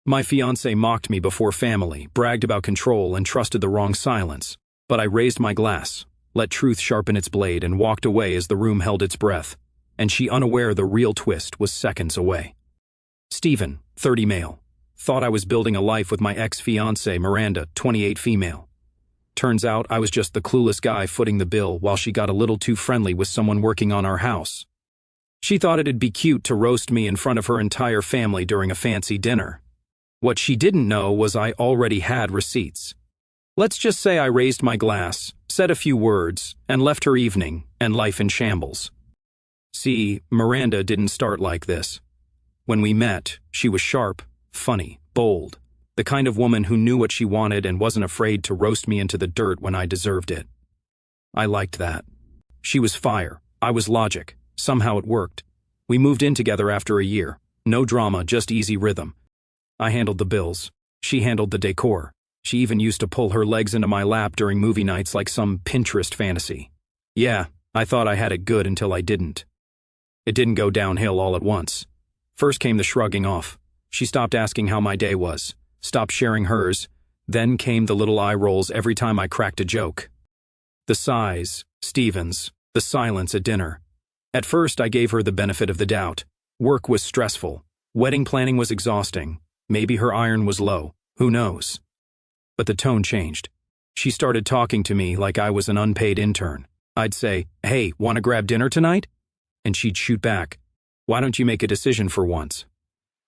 My fiancé mocked me before family, bragged about control, and trusted the wrong silence. But I raised my glass, let truth sharpen its blade, and walked away as the room held its breath. And she, unaware the real twist, was seconds away. Stephen, 30 male. Thought I was building a life with my ex-fiancée, Miranda, 28 female. Turns out I was just the clueless guy footing the bill while she got a little too friendly with someone working on our house. She thought it'd be cute to roast me in front of her entire family during a fancy dinner. What she didn't know was I already had receipts. Let's just say I raised my glass, said a few words, and left her evening and life in shambles. See, Miranda didn't start like this. When we met, she was sharp, funny, bold, the kind of woman who knew what she wanted and wasn't afraid to roast me into the dirt when I deserved it. I liked that. She was fire, I was logic. Somehow it worked. We moved in together after a year. No drama, just easy rhythm. I handled the bills. She handled the decor. She even used to pull her legs into my lap during movie nights like some Pinterest fantasy. Yeah, I thought I had it good until I didn't. It didn't go downhill all at once. First came the shrugging off. She stopped asking how my day was, stopped sharing hers. Then came the little eye rolls every time I cracked a joke. The sighs, Stevens, the silence at dinner. At first, I gave her the benefit of the doubt. Work was stressful. Wedding planning was exhausting. Maybe her iron was low. Who knows? But the tone changed. She started talking to me like I was an unpaid intern. I'd say, "Hey, want to grab dinner tonight?" And she'd shoot back, "Why don't you make a decision for once?"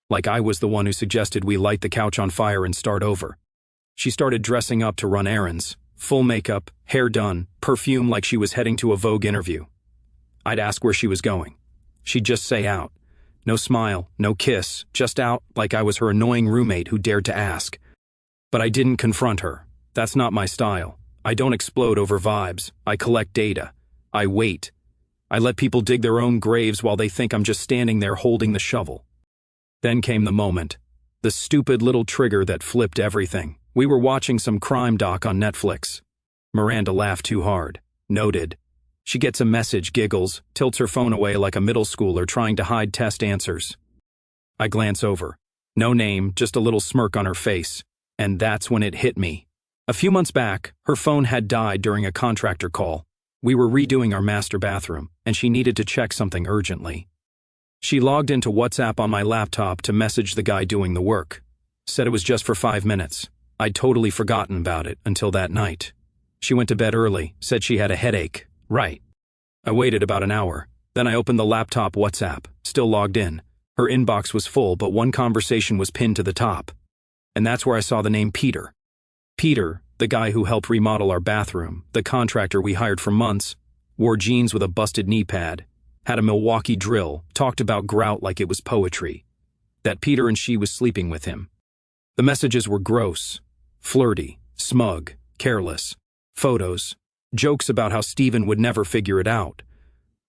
Like I was the one who suggested we light the couch on fire and start over. She started dressing up to run errands. Full makeup, hair done, perfume like she was heading to a Vogue interview. I'd ask where she was going. She'd just say out. No smile, no kiss, just out like I was her annoying roommate who dared to ask. But I didn't confront her. That's not my style. I don't explode over vibes. I collect data. I wait. I let people dig their own graves while they think I'm just standing there holding the shovel. Then came the moment. The stupid little trigger that flipped everything. We were watching some crime doc on Netflix. Miranda laughed too hard. Noted. She gets a message, giggles, tilts her phone away like a middle schooler trying to hide test answers. I glance over. No name, just a little smirk on her face. And that's when it hit me. A few months back, her phone had died during a contractor call. We were redoing our master bathroom, and she needed to check something urgently. She logged into WhatsApp on my laptop to message the guy doing the work. Said it was just for 5 minutes. I'd totally forgotten about it until that night. She went to bed early, said she had a headache. Right. I waited about an hour. Then I opened the laptop WhatsApp, still logged in. Her inbox was full, but one conversation was pinned to the top. And that's where I saw the name Peter. Peter, the guy who helped remodel our bathroom, the contractor we hired for months, wore jeans with a busted knee pad, had a Milwaukee drill, talked about grout like it was poetry. That Peter and she was sleeping with him. The messages were gross, flirty, smug, careless. Photos. Jokes about how Stephen would never figure it out.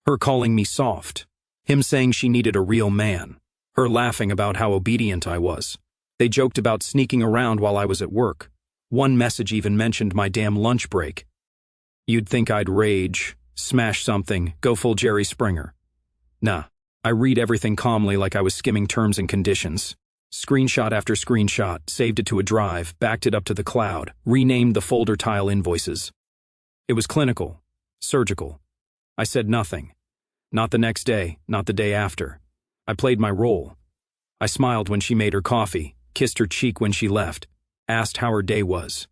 Her calling me soft. Him saying she needed a real man. Her laughing about how obedient I was. They joked about sneaking around while I was at work. One message even mentioned my damn lunch break. You'd think I'd rage, smash something, go full Jerry Springer. Nah, I read everything calmly like I was skimming terms and conditions. Screenshot after screenshot, saved it to a drive, backed it up to the cloud, renamed the folder tile invoices. It was clinical, surgical. I said nothing. Not the next day, not the day after. I played my role. I smiled when she made her coffee, kissed her cheek when she left, asked how her day was.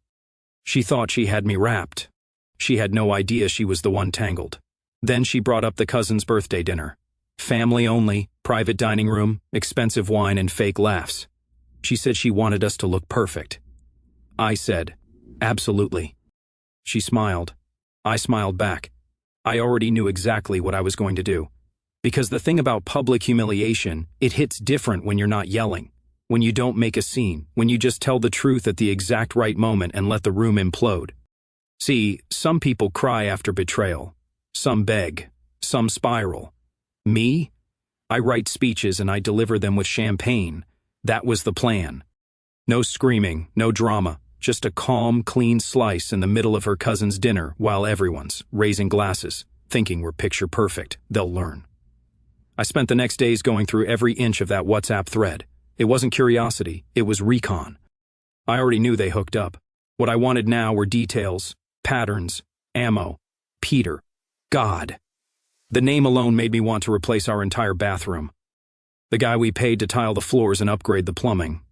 She thought she had me wrapped. She had no idea she was the one tangled. Then she brought up the cousin's birthday dinner. Family only, private dining room, expensive wine and fake laughs. She said she wanted us to look perfect. I said, absolutely. She smiled. I smiled back. I already knew exactly what I was going to do. Because the thing about public humiliation, it hits different when you're not yelling. When you don't make a scene, when you just tell the truth at the exact right moment and let the room implode. See, some people cry after betrayal. Some beg. Some spiral. Me? I write speeches and I deliver them with champagne. That was the plan. No screaming, no drama. Just a calm, clean slice in the middle of her cousin's dinner while everyone's raising glasses, thinking we're picture perfect. They'll learn. I spent the next days going through every inch of that WhatsApp thread. It wasn't curiosity, it was recon. I already knew they hooked up. What I wanted now were details, patterns, ammo, Peter, God. The name alone made me want to replace our entire bathroom. The guy we paid to tile the floors and upgrade the plumbing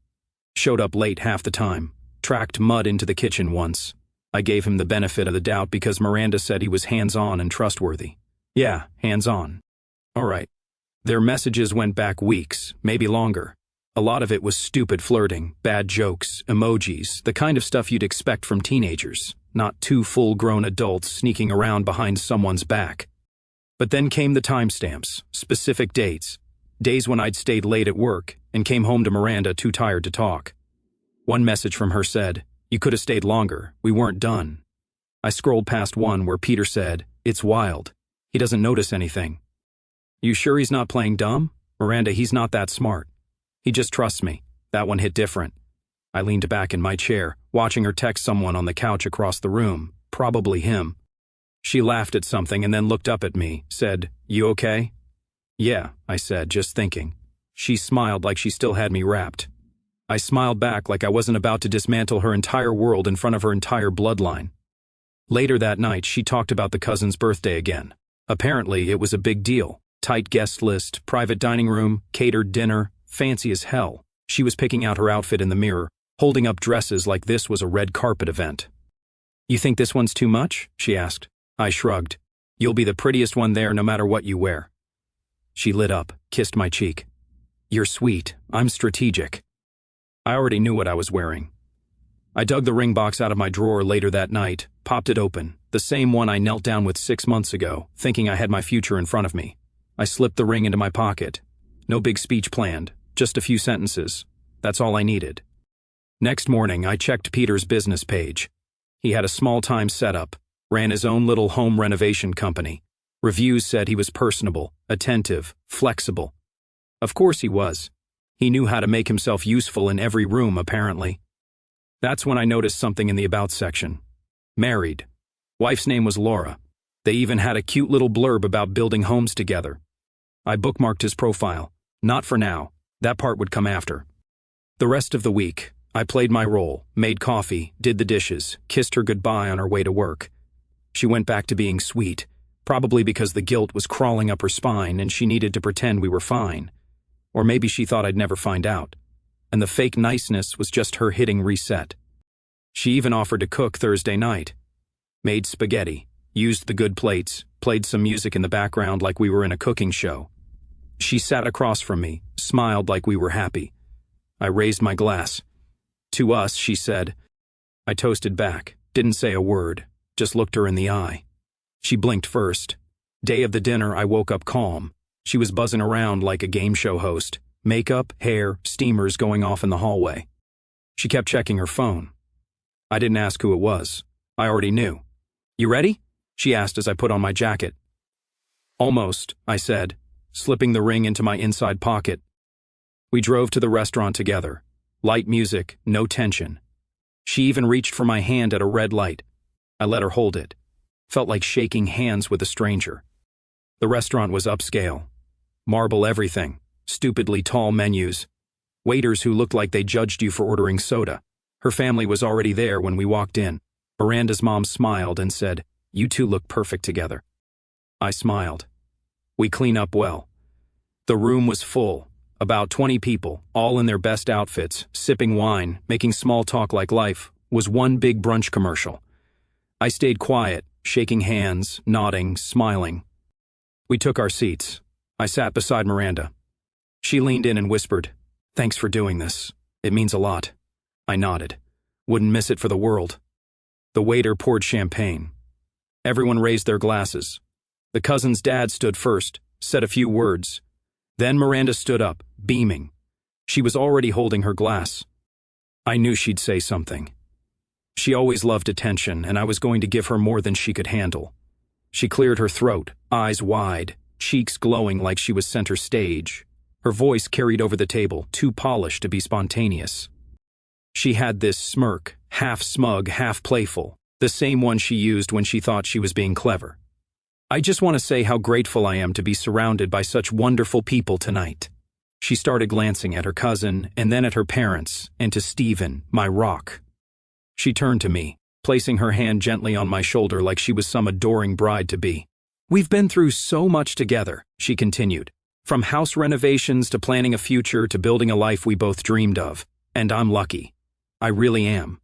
showed up late half the time, tracked mud into the kitchen once. I gave him the benefit of the doubt because Miranda said he was hands-on and trustworthy. Yeah, hands-on. All right. Their messages went back weeks, maybe longer. A lot of it was stupid flirting, bad jokes, emojis, the kind of stuff you'd expect from teenagers, not two full-grown adults sneaking around behind someone's back. But then came the timestamps, specific dates, days when I'd stayed late at work and came home to Miranda too tired to talk. One message from her said, "You could have stayed longer, we weren't done." I scrolled past one where Peter said, "It's wild. He doesn't notice anything." You sure he's not playing dumb? Miranda, he's not that smart. He just trusts me. That one hit different. I leaned back in my chair, watching her text someone on the couch across the room, probably him. She laughed at something and then looked up at me, said, "You okay?" "Yeah," I said, just thinking. She smiled like she still had me wrapped. I smiled back like I wasn't about to dismantle her entire world in front of her entire bloodline. Later that night, she talked about the cousin's birthday again. Apparently, it was a big deal. Tight guest list, private dining room, catered dinner, fancy as hell. She was picking out her outfit in the mirror, holding up dresses like this was a red carpet event. "You think this one's too much?" she asked. I shrugged. "You'll be the prettiest one there no matter what you wear." She lit up, kissed my cheek. "You're sweet. I'm strategic." I already knew what I was wearing. I dug the ring box out of my drawer later that night, popped it open, the same one I knelt down with 6 months ago, thinking I had my future in front of me. I slipped the ring into my pocket. No big speech planned, just a few sentences. That's all I needed. Next morning, I checked Peter's business page. He had a small-time setup, ran his own little home renovation company. Reviews said he was personable, attentive, flexible. Of course he was. He knew how to make himself useful in every room, apparently. That's when I noticed something in the About section. Married. Wife's name was Laura. They even had a cute little blurb about building homes together. I bookmarked his profile. Not for now. That part would come after. The rest of the week, I played my role, made coffee, did the dishes, kissed her goodbye on her way to work. She went back to being sweet, probably because the guilt was crawling up her spine and she needed to pretend we were fine. Or maybe she thought I'd never find out, and the fake niceness was just her hitting reset. She even offered to cook Thursday night. Made spaghetti, used the good plates, played some music in the background like we were in a cooking show. She sat across from me, smiled like we were happy. I raised my glass. "To us," she said. I toasted back, didn't say a word, just looked her in the eye. She blinked first. Day of the dinner, I woke up calm. She was buzzing around like a game show host. Makeup, hair, steamers going off in the hallway. She kept checking her phone. I didn't ask who it was. I already knew. "You ready?" she asked as I put on my jacket. "Almost," I said, slipping the ring into my inside pocket. We drove to the restaurant together. Light music, no tension. She even reached for my hand at a red light. I let her hold it. Felt like shaking hands with a stranger. The restaurant was upscale. Marble everything, stupidly tall menus. Waiters who looked like they judged you for ordering soda. Her family was already there when we walked in. Miranda's mom smiled and said, "You two look perfect together." I smiled. We clean up well. The room was full, about 20 people, all in their best outfits, sipping wine, making small talk like life was one big brunch commercial. I stayed quiet, shaking hands, nodding, smiling. We took our seats. I sat beside Miranda. She leaned in and whispered, "Thanks for doing this. It means a lot." I nodded. Wouldn't miss it for the world. The waiter poured champagne. Everyone raised their glasses. The cousin's dad stood first, said a few words. Then Miranda stood up, beaming. She was already holding her glass. I knew she'd say something. She always loved attention, and I was going to give her more than she could handle. She cleared her throat, eyes wide, cheeks glowing like she was center stage. Her voice carried over the table, too polished to be spontaneous. She had this smirk, half smug, half playful, the same one she used when she thought she was being clever. "I just want to say how grateful I am to be surrounded by such wonderful people tonight," She started glancing at her cousin and then at her parents and to Stephen, my rock. She turned to me, placing her hand gently on my shoulder like she was some adoring bride-to-be. "We've been through so much together," she continued. "From house renovations to planning a future to building a life we both dreamed of. And I'm lucky. I really am."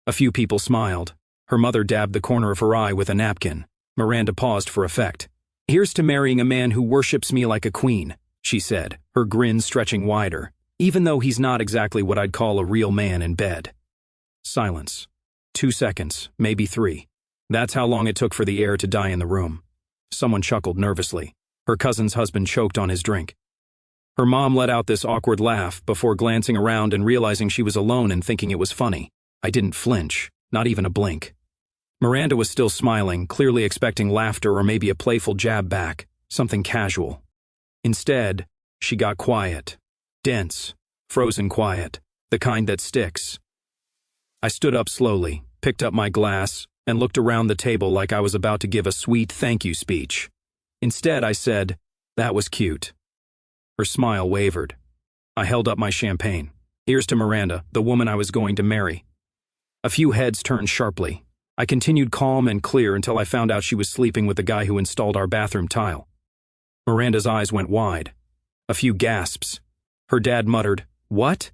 A few people smiled. Her mother dabbed the corner of her eye with a napkin. Miranda paused for effect. "Here's to marrying a man who worships me like a queen," she said, her grin stretching wider, "even though he's not exactly what I'd call a real man in bed." Silence. 2 seconds, maybe 3. That's how long it took for the air to die in the room. Someone chuckled nervously. Her cousin's husband choked on his drink. Her mom let out this awkward laugh before glancing around and realizing she was alone and thinking it was funny. I didn't flinch, not even a blink. Miranda was still smiling, clearly expecting laughter or maybe a playful jab back, something casual. Instead, she got quiet. Dense, frozen quiet, the kind that sticks. I stood up slowly, picked up my glass, and looked around the table like I was about to give a sweet thank you speech. Instead, I said, "That was cute." Her smile wavered. I held up my champagne. "Here's to Miranda, the woman I was going to marry." A few heads turned sharply. I continued calm and clear until I found out she was sleeping with the guy who installed our bathroom tile. Miranda's eyes went wide. A few gasps. Her dad muttered, "What?"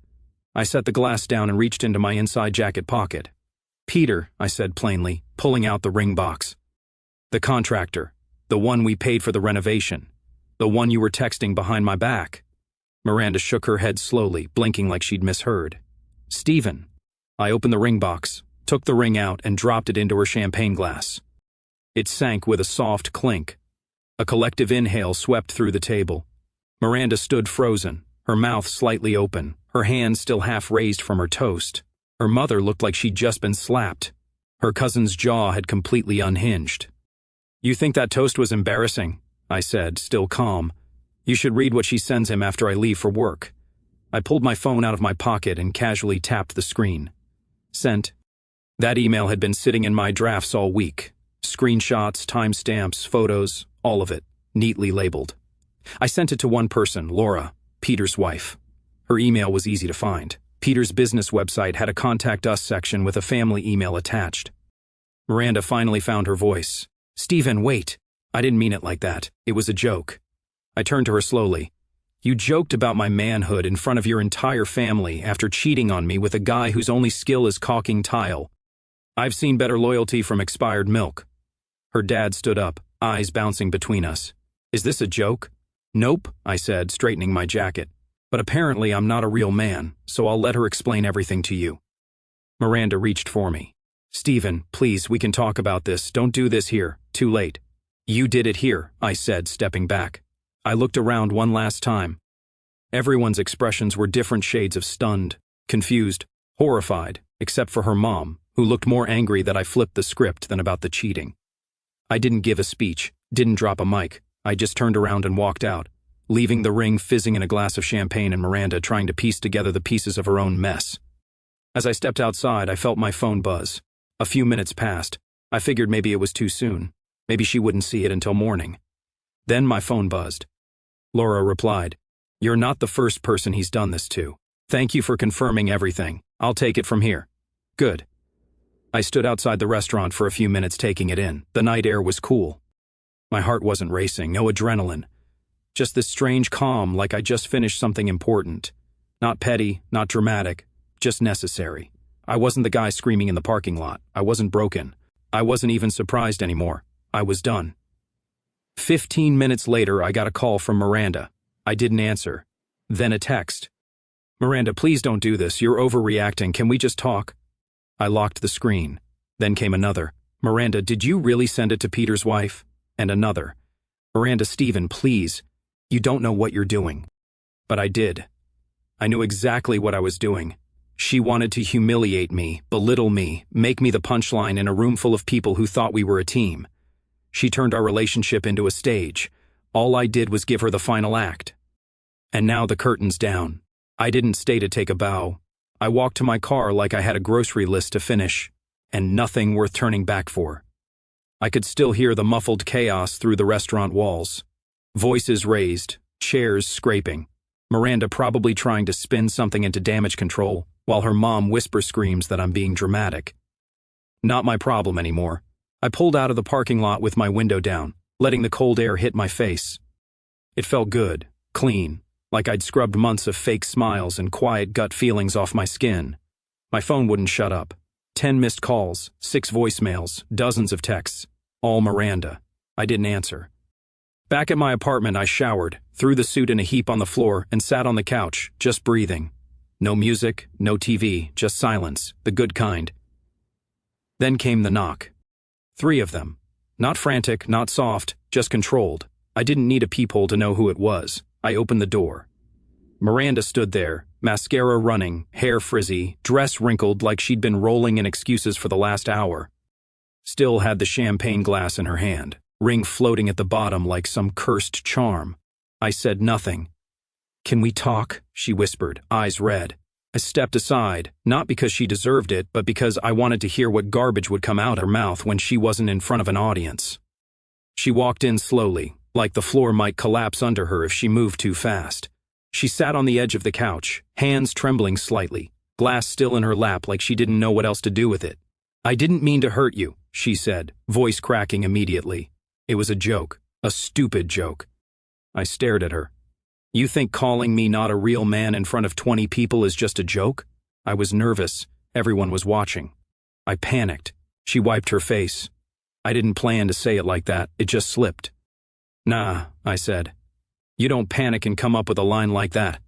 I set the glass down and reached into my inside jacket pocket. "Peter," I said plainly, pulling out the ring box. "The contractor. The one we paid for the renovation. The one you were texting behind my back." Miranda shook her head slowly, blinking like she'd misheard. "Stephen." I opened the ring box, took the ring out, and dropped it into her champagne glass. It sank with a soft clink. A collective inhale swept through the table. Miranda stood frozen, her mouth slightly open, her hand still half raised from her toast. Her mother looked like she'd just been slapped. Her cousin's jaw had completely unhinged. "You think that toast was embarrassing?" I said, still calm. "You should read what she sends him after I leave for work." I pulled my phone out of my pocket and casually tapped the screen. Sent. That email had been sitting in my drafts all week. Screenshots, timestamps, photos, all of it, neatly labeled. I sent it to one person, Laura, Peter's wife. Her email was easy to find. Peter's business website had a Contact Us section with a family email attached. Miranda finally found her voice. "Stephen, wait. I didn't mean it like that. It was a joke." I turned to her slowly. "You joked about my manhood in front of your entire family after cheating on me with a guy whose only skill is caulking tile. I've seen better loyalty from expired milk." Her dad stood up, eyes bouncing between us. "Is this a joke?" "Nope," I said, straightening my jacket. "But apparently I'm not a real man, so I'll let her explain everything to you." Miranda reached for me. "Stephen, please, we can talk about this. Don't do this here. Too late." "You did it here," I said, stepping back. I looked around one last time. Everyone's expressions were different shades of stunned, confused, horrified, except for her mom, who looked more angry that I flipped the script than about the cheating. I didn't give a speech, didn't drop a mic. I just turned around and walked out, leaving the ring fizzing in a glass of champagne and Miranda trying to piece together the pieces of her own mess. As I stepped outside, I felt my phone buzz. A few minutes passed. I figured maybe it was too soon. Maybe she wouldn't see it until morning. Then my phone buzzed. Laura replied, "You're not the first person he's done this to. Thank you for confirming everything. I'll take it from here." "Good." I stood outside the restaurant for a few minutes taking it in. The night air was cool. My heart wasn't racing, no adrenaline. Just this strange calm like I just finished something important. Not petty, not dramatic, just necessary. I wasn't the guy screaming in the parking lot. I wasn't broken. I wasn't even surprised anymore. I was done. 15 minutes later, I got a call from Miranda. I didn't answer. Then a text. "Miranda, please don't do this. You're overreacting. Can we just talk?" I locked the screen. Then came another. "Miranda, did you really send it to Peter's wife?" And another. "Miranda, Stephen, please. You don't know what you're doing." But I did. I knew exactly what I was doing. She wanted to humiliate me, belittle me, make me the punchline in a room full of people who thought we were a team. She turned our relationship into a stage. All I did was give her the final act. And now the curtain's down. I didn't stay to take a bow. I walked to my car like I had a grocery list to finish, and nothing worth turning back for. I could still hear the muffled chaos through the restaurant walls. Voices raised, chairs scraping. Miranda probably trying to spin something into damage control, while her mom whisper screams that I'm being dramatic. Not my problem anymore. I pulled out of the parking lot with my window down, letting the cold air hit my face. It felt good, clean, like I'd scrubbed months of fake smiles and quiet gut feelings off my skin. My phone wouldn't shut up. 10 missed calls, 6 voicemails, dozens of texts. All Miranda. I didn't answer. Back at my apartment, I showered, threw the suit in a heap on the floor, and sat on the couch, just breathing. No music, no TV, just silence, the good kind. Then came the knock. 3 of them. Not frantic, not soft, just controlled. I didn't need a peephole to know who it was. I opened the door. Miranda stood there, mascara running, hair frizzy, dress wrinkled like she'd been rolling in excuses for the last hour. Still had the champagne glass in her hand, ring floating at the bottom like some cursed charm. I said nothing. "Can we talk?" she whispered, eyes red. I stepped aside, not because she deserved it, but because I wanted to hear what garbage would come out her mouth when she wasn't in front of an audience. She walked in slowly, like the floor might collapse under her if she moved too fast. She sat on the edge of the couch, hands trembling slightly, glass still in her lap like she didn't know what else to do with it. "I didn't mean to hurt you," she said, voice cracking immediately. It was a joke, a stupid joke. I stared at her. "You think calling me not a real man in front of 20 people is just a joke?" I was nervous. Everyone was watching. I panicked. She wiped her face. "I didn't plan to say it like that. It just slipped." "Nah," I said. "You don't panic and come up with a line like that.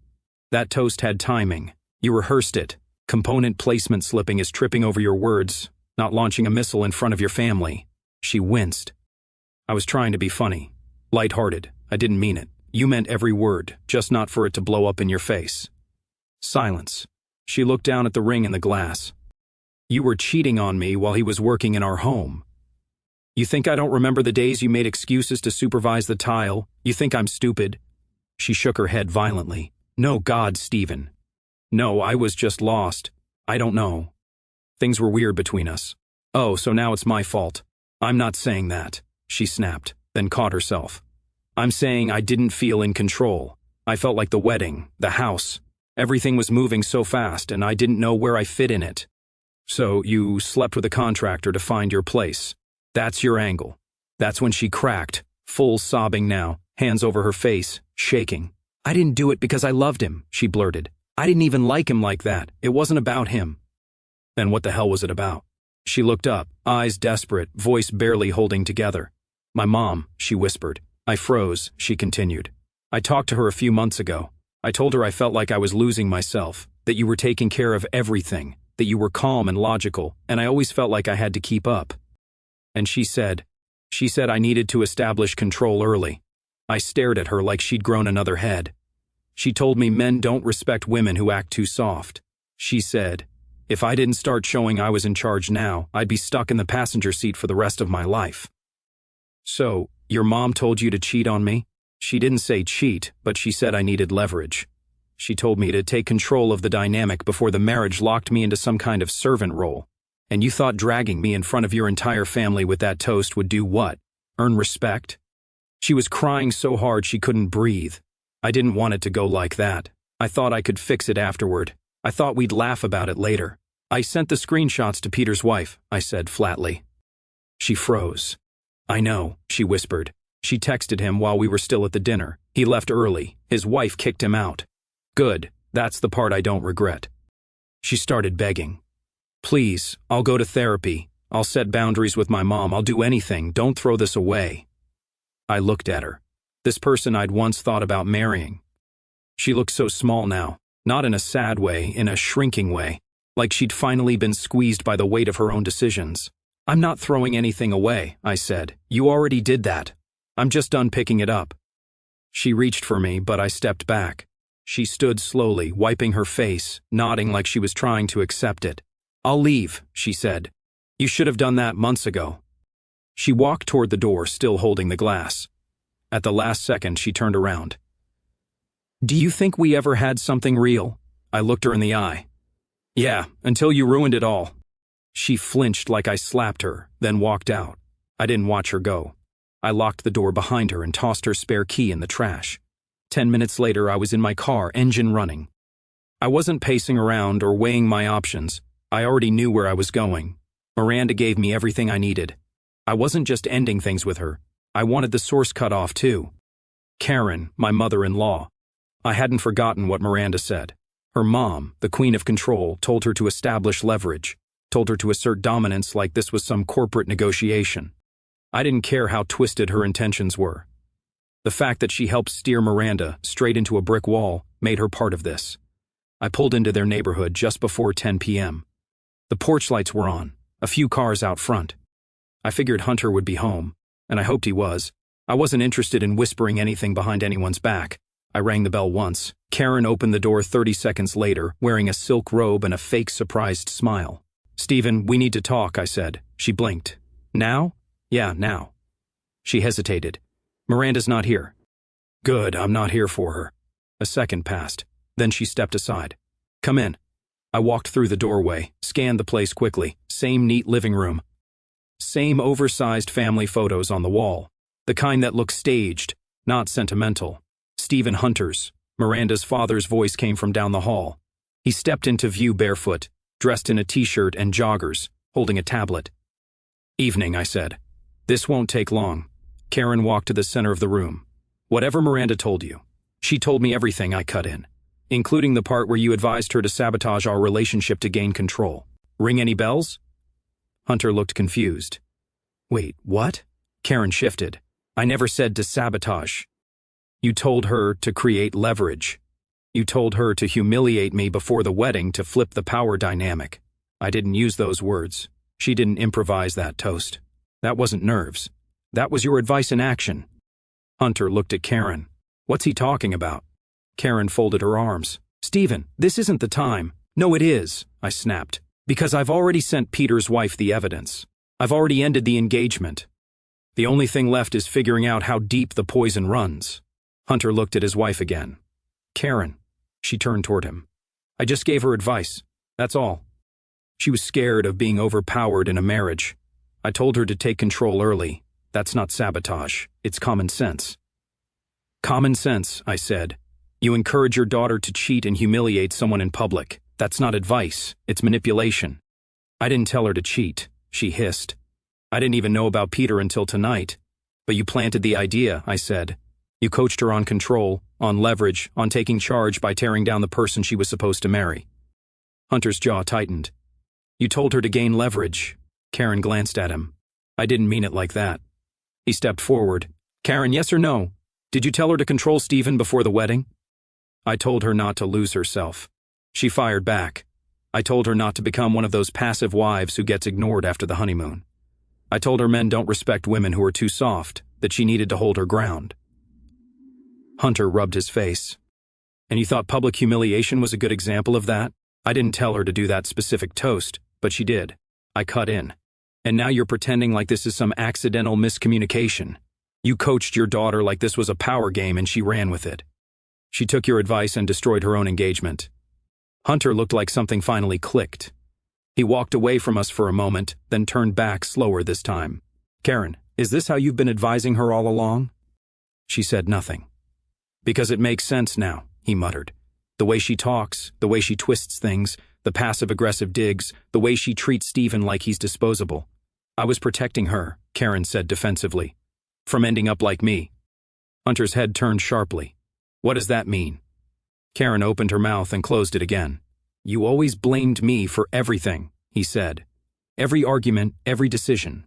That toast had timing. You rehearsed it. Component placement slipping is tripping over your words, not launching a missile in front of your family." She winced. "I was trying to be funny. Lighthearted. I didn't mean it. You meant every word, just not for it to blow up in your face." Silence. She looked down at the ring in the glass. "You were cheating on me while he was working in our home. You think I don't remember the days you made excuses to supervise the tile? You think I'm stupid?" She shook her head violently. "No, God, Stephen. No, I was just lost. I don't know. Things were weird between us. Oh, so now it's my fault. I'm not saying that," she snapped, then caught herself. "I'm saying I didn't feel in control. I felt like the wedding, the house. Everything was moving so fast and I didn't know where I fit in it. So you slept with a contractor to find your place. That's your angle." That's when she cracked, full sobbing now, hands over her face, shaking. "I didn't do it because I loved him," she blurted. "I didn't even like him like that. It wasn't about him." Then what the hell was it about? She looked up, eyes desperate, voice barely holding together. "My mom," she whispered. I froze, she continued. "I talked to her a few months ago. I told her I felt like I was losing myself, that you were taking care of everything, that you were calm and logical, and I always felt like I had to keep up. And she said I needed to establish control early." I stared at her like she'd grown another head. "She told me men don't respect women who act too soft. She said, if I didn't start showing I was in charge now, I'd be stuck in the passenger seat for the rest of my life." "So, your mom told you to cheat on me?" She didn't say cheat, but she said I needed leverage. She told me to take control of the dynamic before the marriage locked me into some kind of servant role. And you thought dragging me in front of your entire family with that toast would do what? Earn respect? She was crying so hard she couldn't breathe. I didn't want it to go like that. I thought I could fix it afterward. I thought we'd laugh about it later. "I sent the screenshots to Peter's wife," I said flatly. She froze. "I know," she whispered. She texted him while we were still at the dinner. He left early. His wife kicked him out. "Good. That's the part I don't regret." She started begging. "Please, I'll go to therapy. I'll set boundaries with my mom. I'll do anything. Don't throw this away." I looked at her. This person I'd once thought about marrying. She looked so small now, not in a sad way, in a shrinking way, like she'd finally been squeezed by the weight of her own decisions. "I'm not throwing anything away," I said. "You already did that. I'm just done picking it up." She reached for me, but I stepped back. She stood slowly, wiping her face, nodding like she was trying to accept it. "I'll leave," she said. "You should have done that months ago." She walked toward the door, still holding the glass. At the last second, she turned around. "Do you think we ever had something real?" I looked her in the eye. "Yeah, until you ruined it all." She flinched like I slapped her, then walked out. I didn't watch her go. I locked the door behind her and tossed her spare key in the trash. 10 minutes later, I was in my car, engine running. I wasn't pacing around or weighing my options. I already knew where I was going. Miranda gave me everything I needed. I wasn't just ending things with her. I wanted the source cut off too. Karen, my mother-in-law. I hadn't forgotten what Miranda said. Her mom, the queen of control, told her to establish leverage, told her to assert dominance like this was some corporate negotiation. I didn't care how twisted her intentions were. The fact that she helped steer Miranda straight into a brick wall made her part of this. I pulled into their neighborhood just before 10 p.m. The porch lights were on, a few cars out front. I figured Hunter would be home, and I hoped he was. I wasn't interested in whispering anything behind anyone's back. I rang the bell once. Karen opened the door 30 seconds later, wearing a silk robe and a fake surprised smile. "Stephen, we need to talk," I said. She blinked. "Now?" "Yeah, now." She hesitated. "Miranda's not here." "Good, I'm not here for her." A second passed. Then she stepped aside. "Come in." I walked through the doorway, scanned the place quickly. Same neat living room. Same oversized family photos on the wall. The kind that look staged, not sentimental. Stephen Hunter's. Miranda's father's voice came from down the hall. He stepped into view barefoot, dressed in a t-shirt and joggers, holding a tablet. "Evening," I said. "This won't take long." Karen walked to the center of the room. "Whatever Miranda told you." "She told me everything," I cut in, "including the part where you advised her to sabotage our relationship to gain control. Ring any bells?" Hunter looked confused. "Wait, what?" Karen shifted. "I never said to sabotage. You told her to create leverage. You told her to humiliate me before the wedding to flip the power dynamic." I didn't use those words. She didn't improvise that toast. That wasn't nerves. That was your advice in action. Hunter looked at Karen. "What's he talking about?" Karen folded her arms. "Stephen, this isn't the time." "No, it is," I snapped. "Because I've already sent Peter's wife the evidence. I've already ended the engagement. The only thing left is figuring out how deep the poison runs." Hunter looked at his wife again. "Karen." She turned toward him. "I just gave her advice. That's all. She was scared of being overpowered in a marriage. I told her to take control early. That's not sabotage. It's common sense." "Common sense," I said. "You encourage your daughter to cheat and humiliate someone in public. That's not advice. It's manipulation." "I didn't tell her to cheat," she hissed. "I didn't even know about Peter until tonight. But you planted the idea," I said. "You coached her on control, on leverage, on taking charge by tearing down the person she was supposed to marry." Hunter's jaw tightened. "You told her to gain leverage." Karen glanced at him. "I didn't mean it like that." He stepped forward. "Karen, yes or no? Did you tell her to control Stephen before the wedding?" "I told her not to lose herself." She fired back. "I told her not to become one of those passive wives who gets ignored after the honeymoon. I told her men don't respect women who are too soft, that she needed to hold her ground." Hunter rubbed his face. "And you thought public humiliation was a good example of that?" "I didn't tell her to do that specific toast, but she did." I cut in. "And now you're pretending like this is some accidental miscommunication. You coached your daughter like this was a power game and she ran with it. She took your advice and destroyed her own engagement." Hunter looked like something finally clicked. He walked away from us for a moment, then turned back slower this time. "Karen, is this how you've been advising her all along?" She said nothing. "Because it makes sense now," he muttered. "The way she talks, the way she twists things, the passive-aggressive digs, the way she treats Stephen like he's disposable. I was protecting her," Karen said defensively, "from ending up like me." Hunter's head turned sharply. "What does that mean?" Karen opened her mouth and closed it again. "You always blamed me for everything," he said. "Every argument, every decision.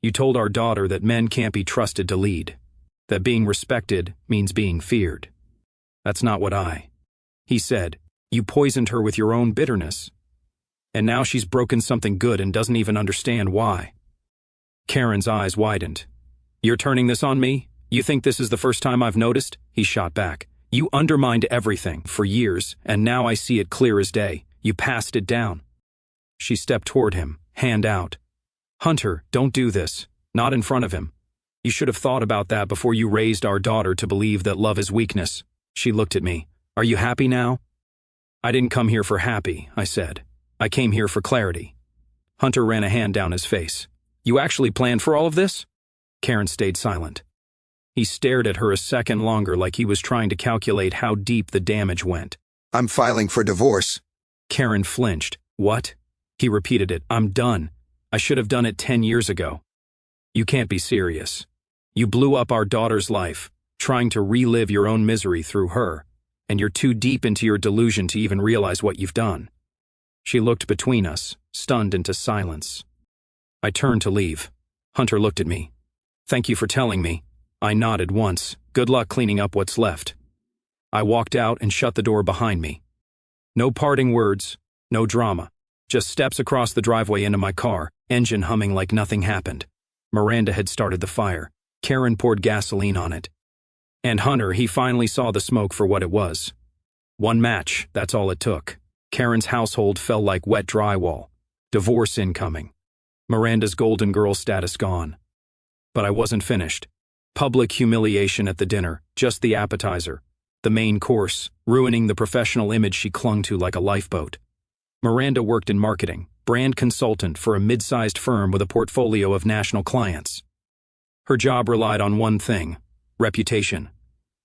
You told our daughter that men can't be trusted to lead, that being respected means being feared. That's not what He said, "You poisoned her with your own bitterness. And now she's broken something good and doesn't even understand why." Karen's eyes widened. "You're turning this on me? You think this is the first time I've noticed?" He shot back. "You undermined everything for years, and now I see it clear as day. You passed it down." She stepped toward him, hand out. "Hunter, don't do this. Not in front of him. You should have thought about that before you raised our daughter to believe that love is weakness." She looked at me. "Are you happy now?" "I didn't come here for happy," I said. "I came here for clarity." Hunter ran a hand down his face. "You actually planned for all of this?" Karen stayed silent. He stared at her a second longer like he was trying to calculate how deep the damage went. I'm filing for divorce. Karen flinched. What? He repeated it. I'm done. I should have done it 10 years ago. You can't be serious. You blew up our daughter's life, trying to relive your own misery through her, and you're too deep into your delusion to even realize what you've done. She looked between us, stunned into silence. I turned to leave. Hunter looked at me. Thank you for telling me. I nodded once. Good luck cleaning up what's left. I walked out and shut the door behind me. No parting words, no drama. Just steps across the driveway into my car, engine humming like nothing happened. Miranda had started the fire. Karen poured gasoline on it. And Hunter, he finally saw the smoke for what it was. One match, that's all it took. Karen's household fell like wet drywall. Divorce incoming. Miranda's golden girl status gone. But I wasn't finished. Public humiliation at the dinner, just the appetizer. The main course, ruining the professional image she clung to like a lifeboat. Miranda worked in marketing, brand consultant for a mid-sized firm with a portfolio of national clients. Her job relied on one thing: reputation.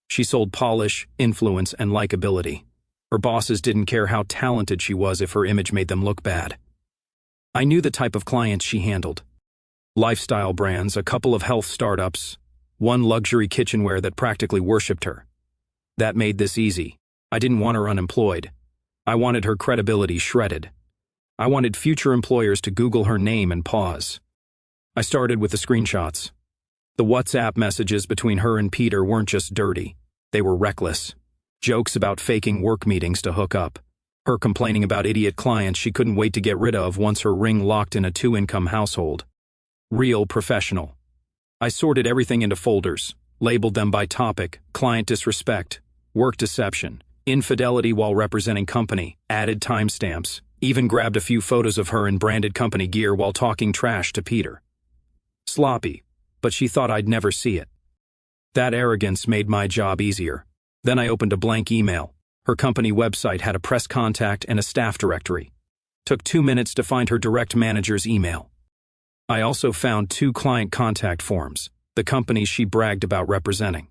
She sold polish, influence, and likability. Her bosses didn't care how talented she was if her image made them look bad. I knew the type of clients she handled. Lifestyle brands, a couple of health startups, one luxury kitchenware that practically worshipped her. That made this easy. I didn't want her unemployed. I wanted her credibility shredded. I wanted future employers to Google her name and pause. I started with the screenshots. The WhatsApp messages between her and Peter weren't just dirty. They were reckless. Jokes about faking work meetings to hook up. Her complaining about idiot clients she couldn't wait to get rid of once her ring locked in a two-income household. Real professional. I sorted everything into folders, labeled them by topic: client disrespect, work deception, infidelity while representing company, added timestamps, even grabbed a few photos of her in branded company gear while talking trash to Peter. Sloppy, but she thought I'd never see it. That arrogance made my job easier. Then I opened a blank email. Her company website had a press contact and a staff directory. Took 2 minutes to find her direct manager's email. I also found 2 client contact forms, the companies she bragged about representing.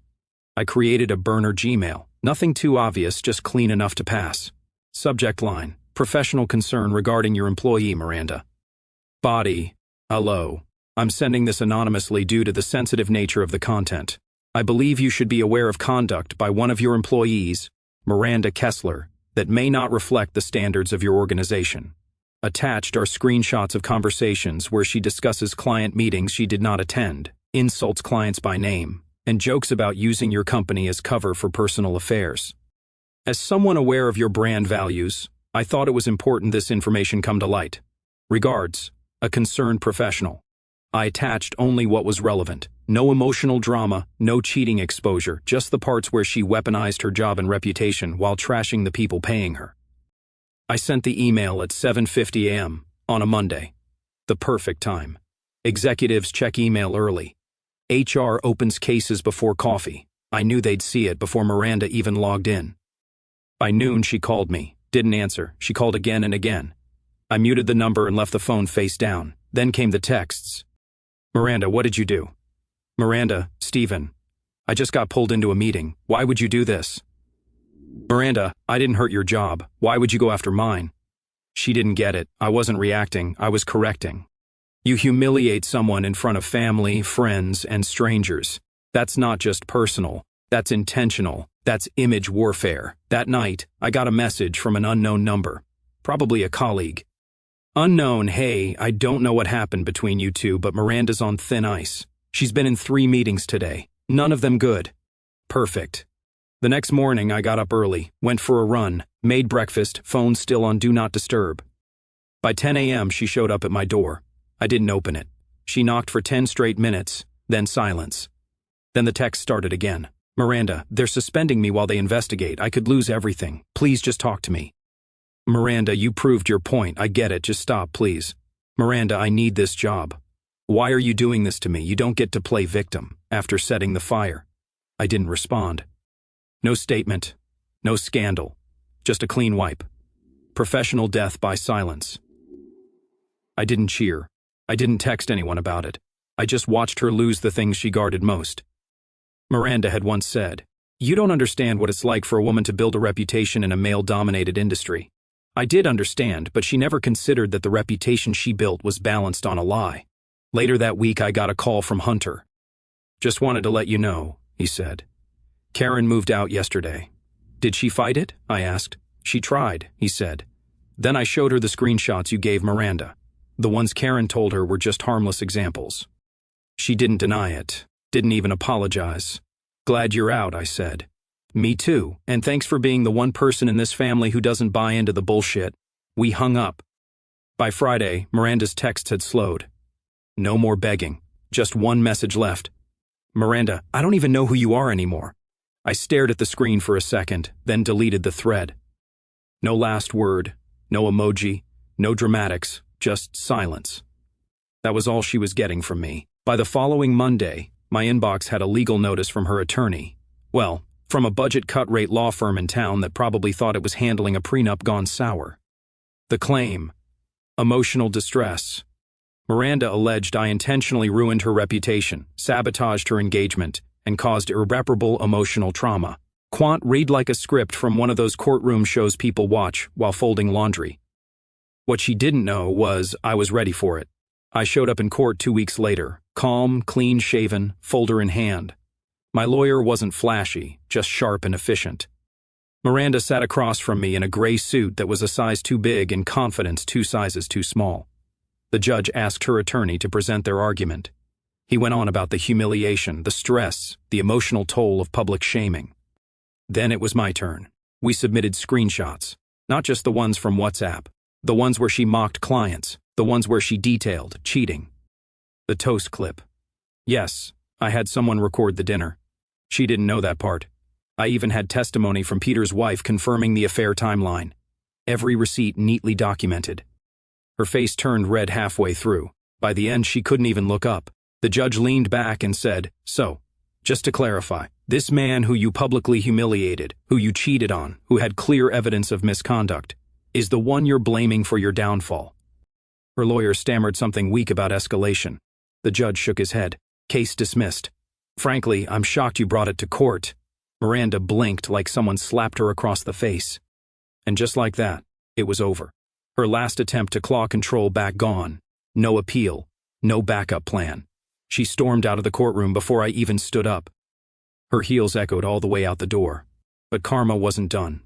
I created a burner Gmail. Nothing too obvious, just clean enough to pass. Subject line: professional concern regarding your employee, Miranda. Body: hello. I'm sending this anonymously due to the sensitive nature of the content. I believe you should be aware of conduct by one of your employees, Miranda Kessler, that may not reflect the standards of your organization. Attached are screenshots of conversations where she discusses client meetings she did not attend, insults clients by name, and jokes about using your company as cover for personal affairs. As someone aware of your brand values, I thought it was important this information come to light. Regards, a concerned professional. I attached only what was relevant. No emotional drama, no cheating exposure, just the parts where she weaponized her job and reputation while trashing the people paying her. I sent the email at 7:50 a.m. on a Monday. The perfect time. Executives check email early. HR opens cases before coffee. I knew they'd see it before Miranda even logged in. By noon, she called me. Didn't answer. She called again and again. I muted the number and left the phone face down. Then came the texts. Miranda, what did you do? Miranda, Stephen. I just got pulled into a meeting. Why would you do this? Miranda, I didn't hurt your job. Why would you go after mine? She didn't get it. I wasn't reacting. I was correcting. You humiliate someone in front of family, friends, and strangers. That's not just personal. That's intentional. That's image warfare. That night, I got a message from an unknown number. Probably a colleague. Unknown: hey, I don't know what happened between you two, but Miranda's on thin ice. She's been in 3 meetings today. None of them good. Perfect. The next morning, I got up early, went for a run, made breakfast, phone still on Do Not Disturb. By 10 a.m., she showed up at my door. I didn't open it. She knocked for 10 straight minutes, then silence. Then the text started again. Miranda, they're suspending me while they investigate. I could lose everything. Please just talk to me. Miranda, you proved your point. I get it. Just stop, please. Miranda, I need this job. Why are you doing this to me? You don't get to play victim after setting the fire. I didn't respond. No statement. No scandal. Just a clean wipe. Professional death by silence. I didn't cheer. I didn't text anyone about it. I just watched her lose the things she guarded most. Miranda had once said, "You don't understand what it's like for a woman to build a reputation in a male-dominated industry." I did understand, but she never considered that the reputation she built was balanced on a lie. Later that week, I got a call from Hunter. "Just wanted to let you know," he said. "Karen moved out yesterday." "Did she fight it?" I asked. "She tried," he said. Then I showed her the screenshots you gave Miranda. The ones Karen told her were just harmless examples. She didn't deny it, didn't even apologize. "Glad you're out," I said. "Me too, and thanks for being the one person in this family who doesn't buy into the bullshit." We hung up. By Friday, Miranda's texts had slowed. No more begging, just one message left. "Miranda, I don't even know who you are anymore." I stared at the screen for a second, then deleted the thread. No last word, no emoji, no dramatics, just silence. That was all she was getting from me. By the following Monday, my inbox had a legal notice from her attorney. Well, from a budget cut-rate law firm in town that probably thought it was handling a prenup gone sour. The claim: emotional distress. Miranda alleged I intentionally ruined her reputation, sabotaged her engagement, and caused irreparable emotional trauma. Quant read like a script from one of those courtroom shows people watch while folding laundry. What she didn't know was I was ready for it. I showed up in court 2 weeks later, calm, clean-shaven, folder in hand. My lawyer wasn't flashy, just sharp and efficient. Miranda sat across from me in a gray suit that was a size too big and confidence 2 sizes too small. The judge asked her attorney to present their argument. He went on about the humiliation, the stress, the emotional toll of public shaming. Then it was my turn. We submitted screenshots, not just the ones from WhatsApp, the ones where she mocked clients, the ones where she detailed cheating. The toast clip. Yes, I had someone record the dinner. She didn't know that part. I even had testimony from Peter's wife confirming the affair timeline. Every receipt neatly documented. Her face turned red halfway through. By the end, she couldn't even look up. The judge leaned back and said, "So, just to clarify, this man who you publicly humiliated, who you cheated on, who had clear evidence of misconduct, is the one you're blaming for your downfall." Her lawyer stammered something weak about escalation. The judge shook his head. "Case dismissed." "Frankly, I'm shocked you brought it to court." Miranda blinked like someone slapped her across the face. And just like that, it was over. Her last attempt to claw control back gone. No appeal, no backup plan. She stormed out of the courtroom before I even stood up. Her heels echoed all the way out the door. But karma wasn't done.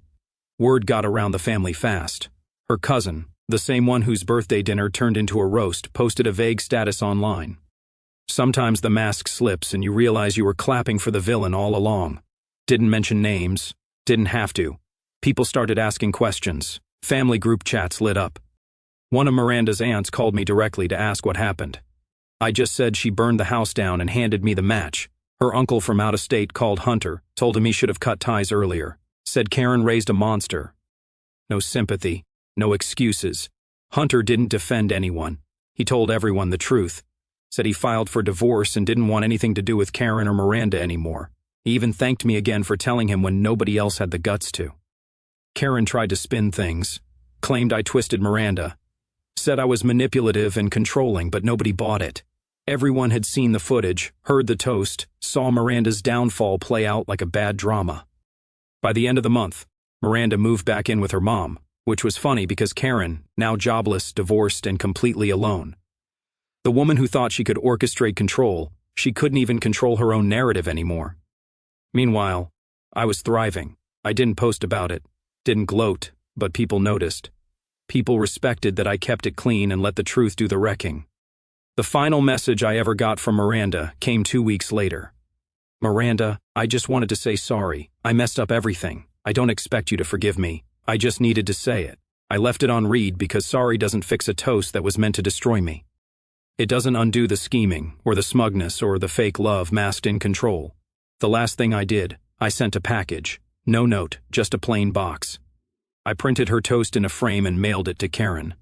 Word got around the family fast. Her cousin, the same one whose birthday dinner turned into a roast, posted a vague status online. Sometimes the mask slips and you realize you were clapping for the villain all along. Didn't mention names. Didn't have to. People started asking questions. Family group chats lit up. One of Miranda's aunts called me directly to ask what happened. I just said she burned the house down and handed me the match. Her uncle from out of state called Hunter, told him he should have cut ties earlier. Said Karen raised a monster. No sympathy, no excuses. Hunter didn't defend anyone. He told everyone the truth. Said he filed for divorce and didn't want anything to do with Karen or Miranda anymore. He even thanked me again for telling him when nobody else had the guts to. Karen tried to spin things, claimed I twisted Miranda, said I was manipulative and controlling, but nobody bought it. Everyone had seen the footage, heard the toast, saw Miranda's downfall play out like a bad drama. By the end of the month, Miranda moved back in with her mom, which was funny because Karen, now jobless, divorced, and completely alone. The woman who thought she could orchestrate control, she couldn't even control her own narrative anymore. Meanwhile, I was thriving. I didn't post about it, didn't gloat, but people noticed. People respected that I kept it clean and let the truth do the wrecking. The final message I ever got from Miranda came 2 weeks later. "Miranda, I just wanted to say sorry. I messed up everything. I don't expect you to forgive me. I just needed to say it. I left it on read because sorry doesn't fix a toast that was meant to destroy me. It doesn't undo the scheming, or the smugness, or the fake love masked in control. The last thing I did, I sent a package. No note, just a plain box. I printed her toast in a frame and mailed it to Karen.